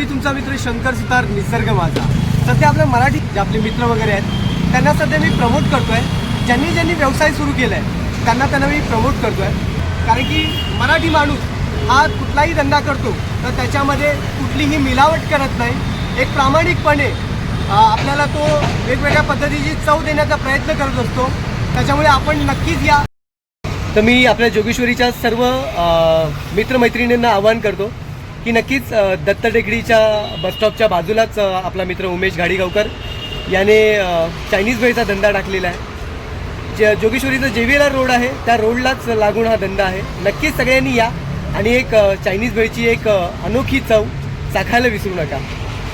मी तुमचा मित्र शंकर सुतार निसर्ग माझा. सध्या आपल्या मराठी जे आपले मित्र वगैरे आहेत त्यांना सध्या मी प्रमोट करतोय. ज्यांनी व्यवसाय सुरू केला आहे त्यांना मी प्रमोट करतोय. कारण की मराठी माणूस हा कुठलाही धंदा करतो तर त्याच्यामध्ये कुठलीही मिलावट करत नाही. एक प्रामाणिकपणे आपल्याला तो वेगवेगळ्या पद्धतीची चव देण्याचा प्रयत्न करत असतो. त्याच्यामुळे आपण नक्कीच या. तर मी आपल्या जोगेश्वरीच्या सर्व मित्रमैत्रिणींना आवाहन करतो की नक्कीच दत्त टेकडीच्या बसस्टॉपच्या बाजूलाच आपला मित्र उमेश गाडीगावकर याने चायनीज भेळचा धंदा टाकलेला आहे. जोगेश्वरीचा JVLR रोड आहे त्या रोडलाच लागून हा धंदा आहे. नक्कीच सगळ्यांनी या आणि एक चायनीज भेळची एक अनोखी चव चाखायला विसरू नका.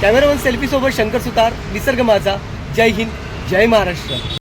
कॅमेरामन सेल्फीसोबत शंकर सुतार, निसर्ग माझा. जय हिंद, जय महाराष्ट्र.